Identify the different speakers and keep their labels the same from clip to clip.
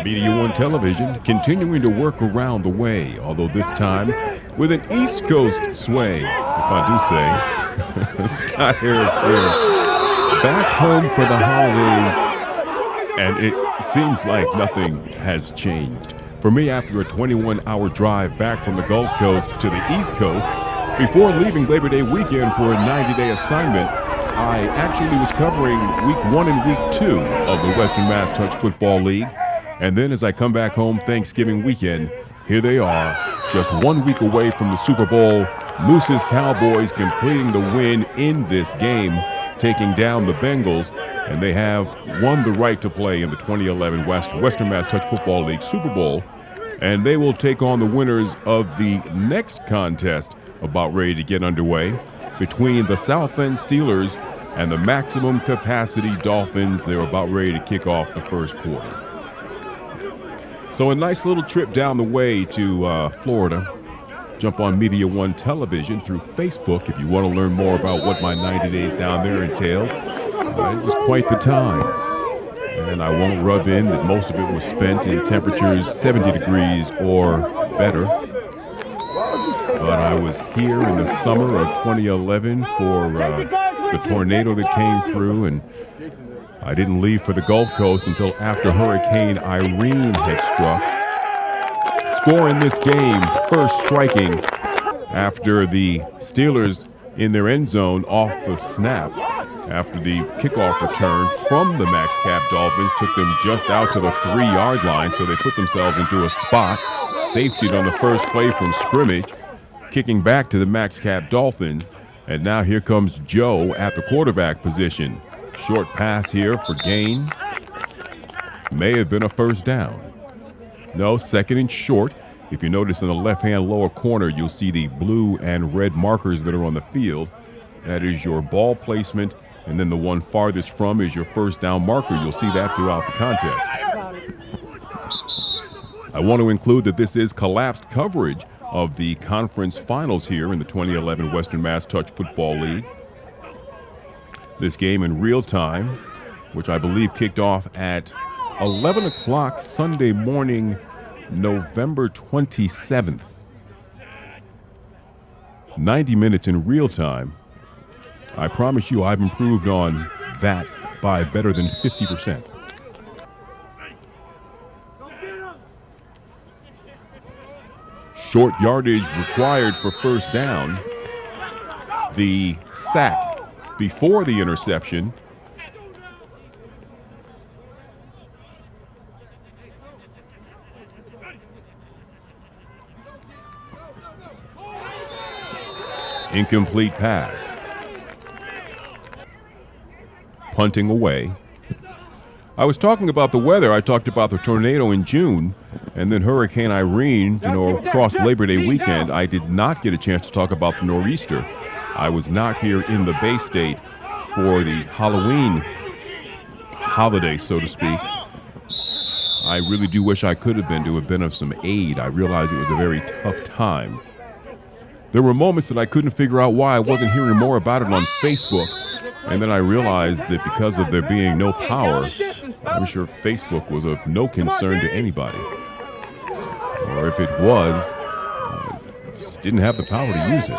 Speaker 1: Media One Television continuing to work around the way, although this time with an East Coast sway, if I do say. Scott Harris here, back home for the holidays, and it seems like nothing has changed. For me, after a 21-hour drive back from the Gulf Coast to the East Coast, before leaving Labor Day weekend for a 90-day assignment, I actually was covering Week 1 and Week 2 of the Western Mass Touch Football League. And then as I come back home Thanksgiving weekend, here they are, just 1 week away from the Super Bowl. Moose's Cowboys completing the win in this game, taking down the Bengals. And they have won the right to play in the 2011 Western Mass Touch Football League Super Bowl. And they will take on the winners of the next contest about ready to get underway between the South End Steelers and the Maximum Capacity Dolphins. They're about ready to kick off the first quarter. So a nice little trip down the way to Florida. Jump on Media One Television through Facebook if you want to learn more about what my 90 days down there entailed. It was quite the time. And I won't rub in that most of it was spent in temperatures 70 degrees or better. But I was here in the summer of 2011 for the tornado that came through, and I didn't leave for the Gulf Coast until after Hurricane Irene had struck. Scoring this game, first striking after the Steelers in their end zone off the snap. After the kickoff return from the Max Cap Dolphins took them just out to the 3-yard line, so they put themselves into a spot, safetied on the first play from scrimmage, kicking back to the Max Cap Dolphins. And now here comes Joe at the quarterback position. Short pass here for gain. May have been a first down. No, second and short. If you notice in the left-hand lower corner, you'll see the blue and red markers that are on the field. That is your ball placement, and then the one farthest from is your first down marker. You'll see that throughout the contest. I want to include that this is collapsed coverage of the conference finals here in the 2011 Western Mass Touch Football League. This game in real time, which I believe kicked off at 11 o'clock Sunday morning, November 27th. 90 minutes in real time. I promise you I've improved on that by better than 50%. Short yardage required for first down. The sack before the interception. Incomplete pass. Punting away. I was talking about the weather. I talked about the tornado in June, and then Hurricane Irene, across Labor Day weekend. I did not get a chance to talk about the nor'easter. I was not here in the Bay State for the Halloween holiday, so to speak. I really do wish I could have been of some aid. I realized it was a very tough time. There were moments that I couldn't figure out why I wasn't hearing more about it on Facebook. And then I realized that because of there being no power, I'm sure Facebook was of no concern to anybody. Or if it was, just didn't have the power to use it.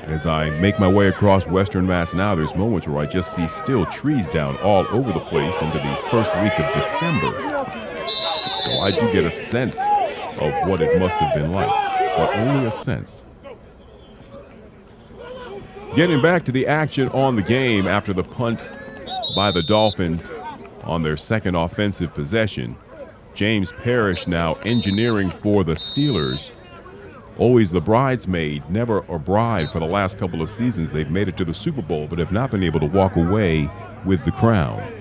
Speaker 1: As I make my way across Western Mass now, there's moments where I just see still trees down all over the place into the first week of December. So I do get a sense of what it must have been like, but only a sense. Getting back to the action on the game after the punt by the Dolphins on their second offensive possession. James Parrish now engineering for the Steelers. Always the bridesmaid, never a bride for the last couple of seasons. They've made it to the Super Bowl, but have not been able to walk away with the crown.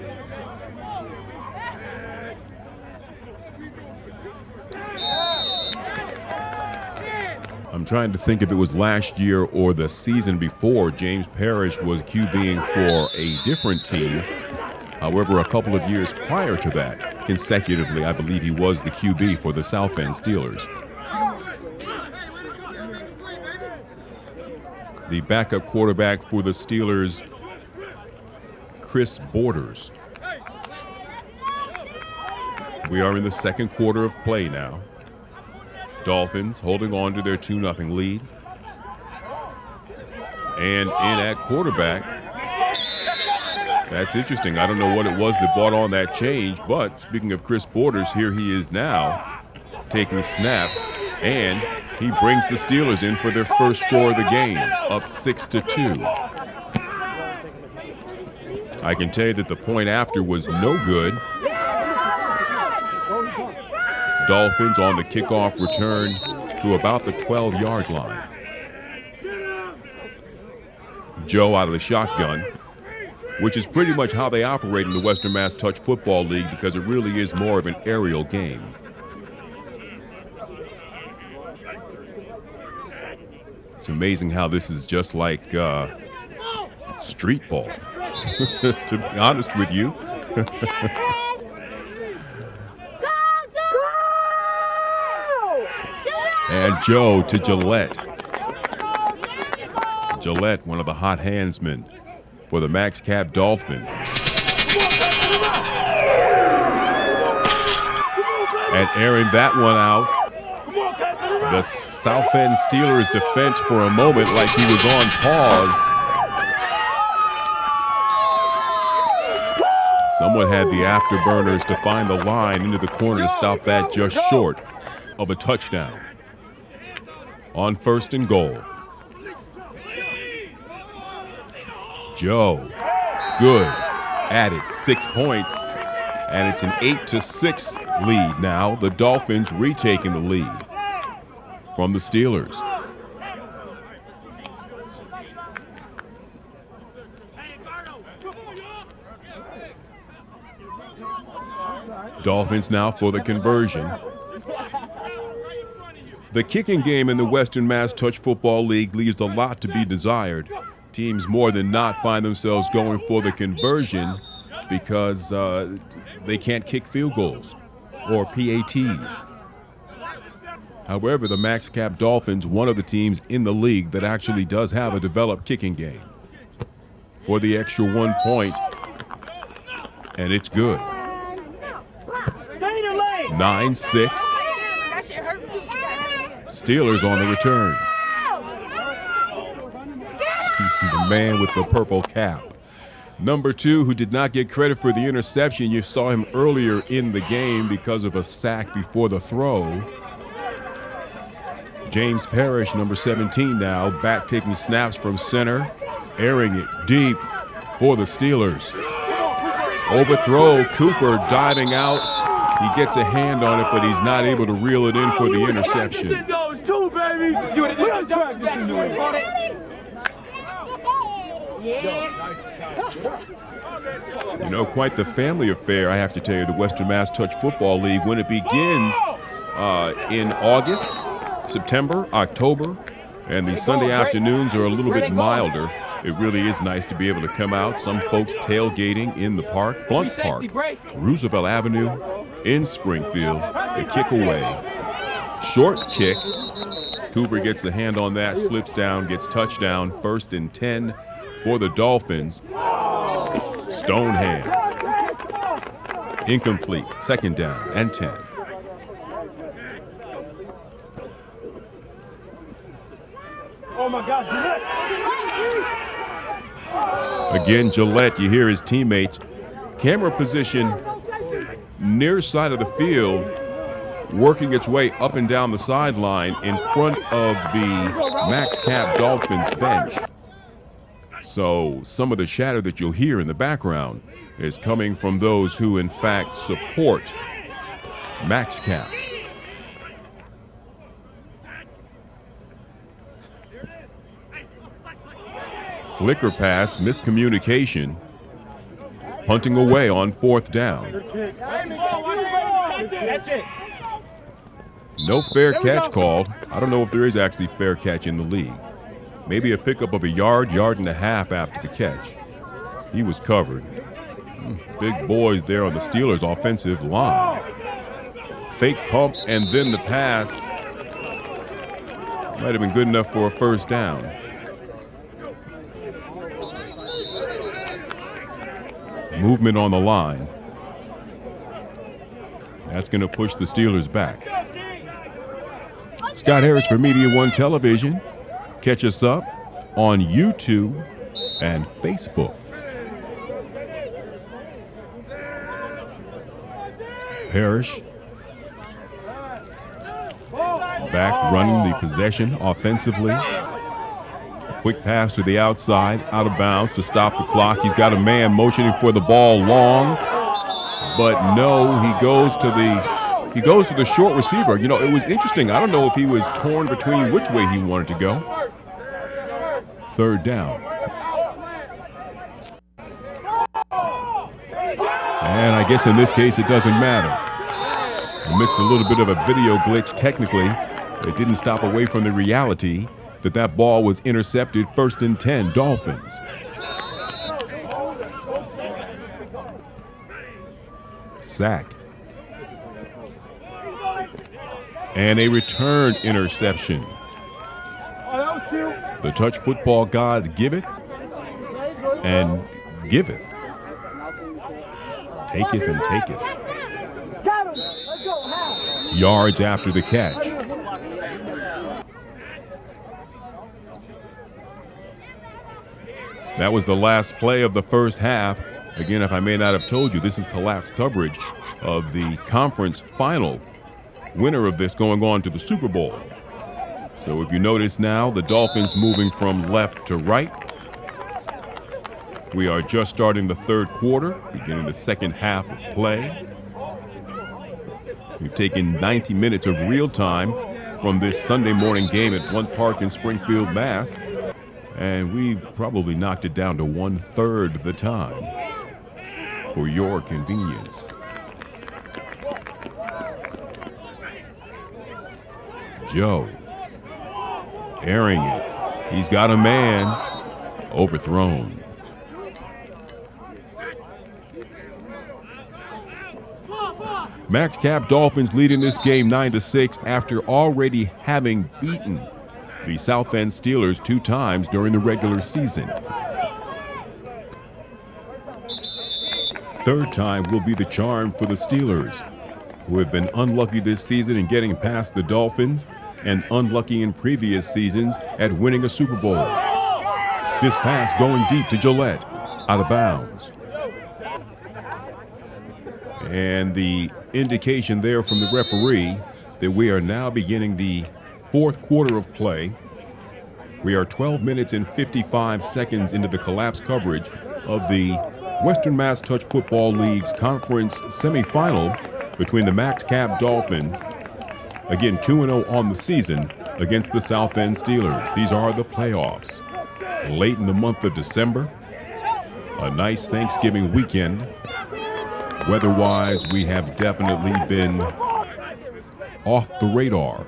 Speaker 1: I'm trying to think if it was last year or the season before. James Parrish was QBing for a different team. However, a couple of years prior to that, consecutively, I believe he was the QB for the South End Steelers. The backup quarterback for the Steelers, Chris Borders. We are in the second quarter of play now. Dolphins holding on to their 2-0 lead. And in at quarterback, that's interesting. I don't know what it was that brought on that change, but speaking of Chris Borders, here he is now taking snaps, and he brings the Steelers in for their first score of the game, up 6-2. I can tell you that the point after was no good. Dolphins on the kickoff return to about the 12-yard line. Joe out of the shotgun, which is pretty much how they operate in the Western Mass Touch Football League because it really is more of an aerial game. It's amazing how this is just like street ball, to be honest with you. And Joe to Gillette. Gillette, one of the hot handsmen for the Max Cap Dolphins. And airing that one out. The South End Steelers defense for a moment like he was on pause. Someone had the afterburners to find the line into the corner to stop that just short of a touchdown. On 1st and goal. Joe, good, added 6 points, and it's an 8-6 lead now. The Dolphins retaking the lead from the Steelers. Dolphins now for the conversion. The kicking game in the Western Mass Touch Football League leaves a lot to be desired. Teams more than not find themselves going for the conversion because they can't kick field goals or PATs. However, the Max Cap Dolphins, one of the teams in the league that actually does have a developed kicking game. For the extra 1 point, and it's good. 9-6. Steelers on the return. The man with the purple cap. Number 2, who did not get credit for the interception. You saw him earlier in the game because of a sack before the throw. James Parrish, number 17 now, back taking snaps from center, airing it deep for the Steelers. Overthrow, Cooper diving out. He gets a hand on it, but he's not able to reel it in for the interception. You know, quite the family affair, I have to tell you, the Western Mass Touch Football League, when it begins in August, September, October, and the Sunday afternoons are a little bit milder. It really is nice to be able to come out. Some folks tailgating in the park, Blunt Park, Roosevelt Avenue in Springfield. The kick away. Short kick. Cooper gets the hand on that, slips down, gets touchdown. 1st and 10 for the Dolphins. Stone hands. Incomplete. 2nd down and 10.
Speaker 2: Oh my God, Gillette!
Speaker 1: Again, Gillette, you hear his teammates. Camera position near side of the field, working its way up and down the sideline in front of the Max Cap Dolphins bench. So some of the chatter that you'll hear in the background is coming from those who in fact support Max Cap. Flicker pass, miscommunication, punting away on 4th down. No fair catch called. I don't know if there is actually fair catch in the league. Maybe a pickup of a yard and a half after the catch. He was covered. Big boys there on the Steelers' offensive line. Fake pump and then the pass. Might have been good enough for a 1st down. Movement on the line. That's going to push the Steelers back. Scott Harris for Media One Television. Catch us up on YouTube and Facebook. Parrish back running the possession offensively. Quick pass to the outside, out of bounds to stop the clock. He's got a man motioning for the ball long, but no, he goes to the short receiver. You know, it was interesting. I don't know if he was torn between which way he wanted to go. Third down. And I guess in this case, it doesn't matter. Amidst a little bit of a video glitch, technically, it didn't stop away from the reality that that ball was intercepted. 1st and 10, Dolphins. Sack. And a return interception. The touch football gods give it and giveth. Taketh and taketh. Yards after the catch. That was the last play of the first half. Again, if I may not have told you, this is collapsed coverage of the conference final. Winner of this going on to the Super Bowl. So if you notice now, the Dolphins moving from left to right. We are just starting the third quarter, beginning the second half of play. We've taken 90 minutes of real time from this Sunday morning game at Blunt Park in Springfield, Mass. And we've probably knocked it down to 1/3 of the time for your convenience. Joe airing it. He's got a man. Overthrown. Max Cap Dolphins leading this game 9-6 after already having beaten the South End Steelers 2 times during the regular season. Third time will be the charm for the Steelers, who have been unlucky this season in getting past the Dolphins and unlucky in previous seasons at winning a Super Bowl. This pass going deep to Gillette, out of bounds. And the indication there from the referee that we are now beginning the fourth quarter of play. We are 12 minutes and 55 seconds into the collapse coverage of the Western Mass Touch Football League's conference semifinal between the Max Cap Dolphins, again 2-0 on the season, against the South End Steelers. These are the playoffs. Late in the month of December, a nice Thanksgiving weekend. Weather-wise, we have definitely been off the radar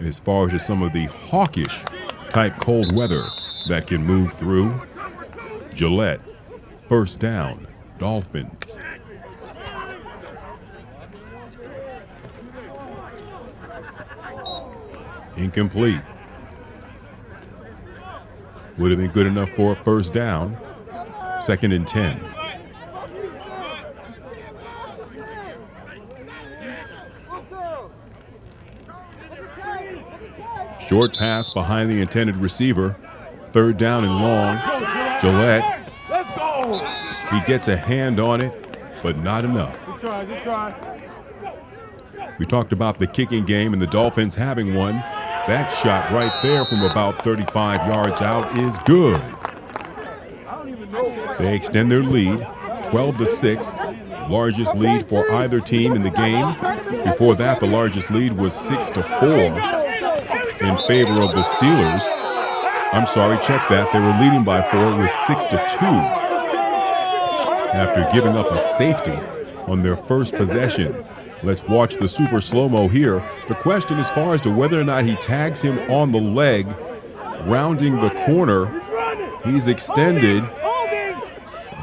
Speaker 1: as far as some of the hawkish type cold weather that can move through. Gillette, first down, Dolphins. Incomplete. Would have been good enough for a first down. 2nd and 10. Short pass behind the intended receiver. 3rd down and long. Gillette. He gets a hand on it, but not enough.
Speaker 2: Good try.
Speaker 1: We talked about the kicking game and the Dolphins having one. That shot right there from about 35 yards out is good. They extend their lead, 12-6, largest lead for either team in the game. Before that, the largest lead was 6-4 in favor of the Steelers. I'm sorry, check that. They were leading by 4. It was 6-2 after giving up a safety on their first possession. Let's watch the super slow-mo here. The question as far as to whether or not he tags him on the leg, rounding the corner. He's extended.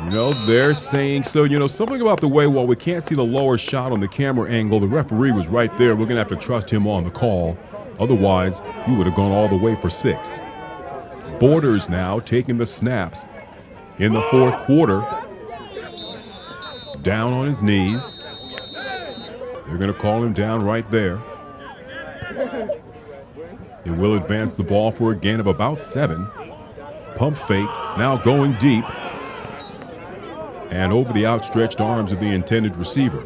Speaker 1: You know, they're saying so. You know, something about the way, while we can't see the lower shot on the camera angle, the referee was right there. We're going to have to trust him on the call. Otherwise, he would have gone all the way for 6. Borders now taking the snaps in the fourth quarter. Down on his knees. They're going to call him down right there. It will advance the ball for a gain of about 7. Pump fake, now going deep. And over the outstretched arms of the intended receiver.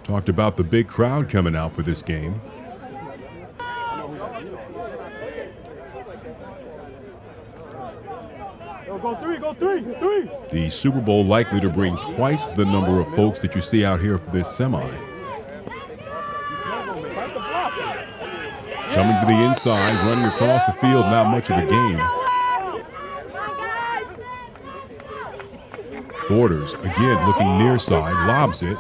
Speaker 1: Talked about the big crowd coming out for this game.
Speaker 2: Go three.
Speaker 1: The Super Bowl likely to bring twice the number of folks that you see out here for this semi. Coming to the inside, running across the field, not much of a gain. Borders, again, looking near side, lobs it.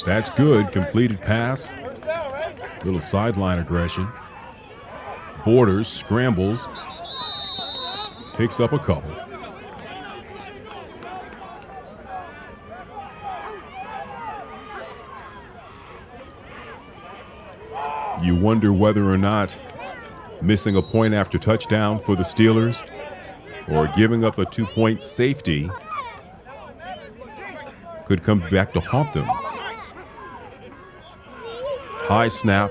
Speaker 1: That's good, completed pass. Little sideline aggression. Borders, scrambles. Picks up a couple. You wonder whether or not missing a point after touchdown for the Steelers or giving up a 2-point safety could come back to haunt them. High snap,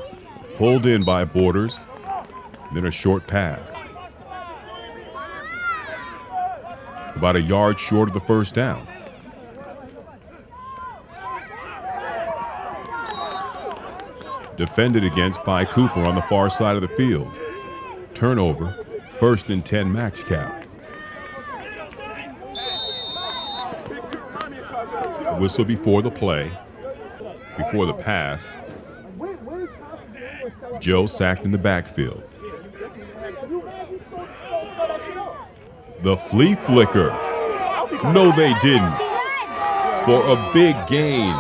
Speaker 1: pulled in by Borders, then a short pass. About a yard short of the first down. Defended against by Cooper on the far side of the field. Turnover, 1st and 10 max cap. Whistle before the play, before the pass. Joe sacked in the backfield. The flea flicker. No, they didn't. For a big gain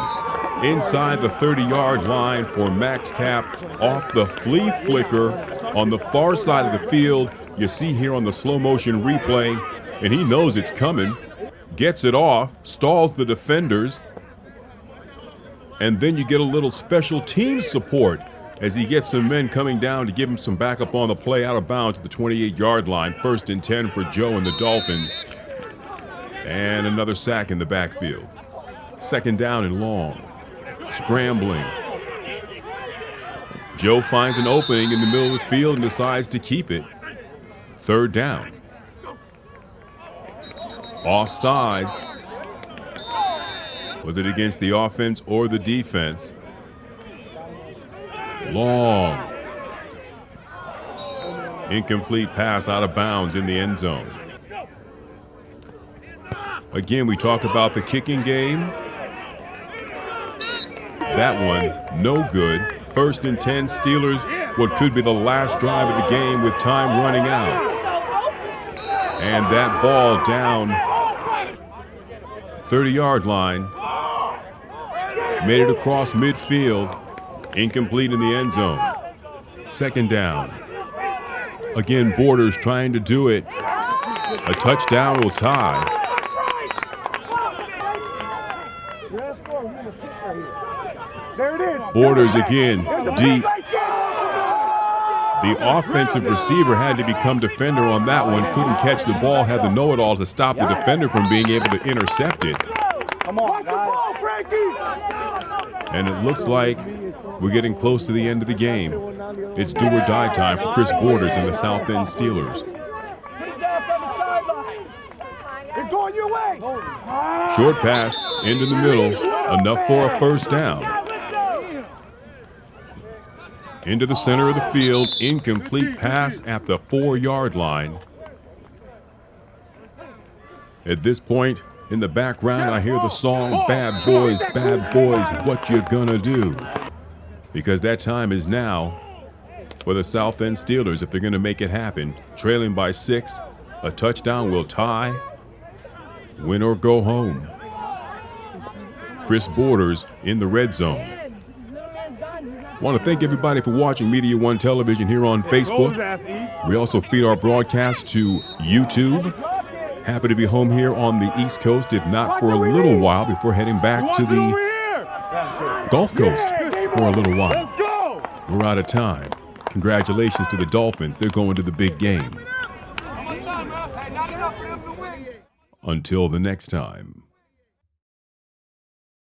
Speaker 1: inside the 30-yard line for Max Cap off the flea flicker on the far side of the field. You see here on the slow motion replay, and he knows it's coming. Gets it off, stalls the defenders, and then you get a little special team support as he gets some men coming down to give him some backup on the play out of bounds at the 28-yard line. 1st and 10 for Joe and the Dolphins. And another sack in the backfield. 2nd down and long. Scrambling. Joe finds an opening in the middle of the field and decides to keep it. 3rd down. Offsides. Was it against the offense or the defense? Long. Incomplete pass out of bounds in the end zone. Again, we talked about the kicking game. That one, no good. 1st and 10 Steelers, what could be the last drive of the game with time running out. And that ball down 30-yard line. Made it across midfield. Incomplete in the end zone. 2nd down. Again, Borders trying to do it. A touchdown will tie. Borders again, deep. The offensive receiver had to become defender on that one. Couldn't catch the ball, had the know-it-all to stop the defender from being able to intercept it.
Speaker 2: Come on, guys.
Speaker 1: And it looks like we're getting close to the end of the game. It's do or die time for Chris Borders and the South End Steelers.
Speaker 2: It's going your way.
Speaker 1: Short pass into the middle, enough for a 1st down. Into the center of the field, incomplete pass at the 4-yard line. At this point, in the background, I hear the song, Bad Boys, What You Gonna Do? Because that time is now for the South End Steelers if they're gonna make it happen. Trailing by 6, a touchdown will tie, win or go home. Chris Borders in the red zone. I want to thank everybody for watching Media One Television here on Facebook. We also feed our broadcast to YouTube. Happy to be home here on the East Coast, if not for a little while, before heading back to the Gulf Coast for a little while. We're out of time. Congratulations to the Dolphins. They're going to the big game. Until the next time.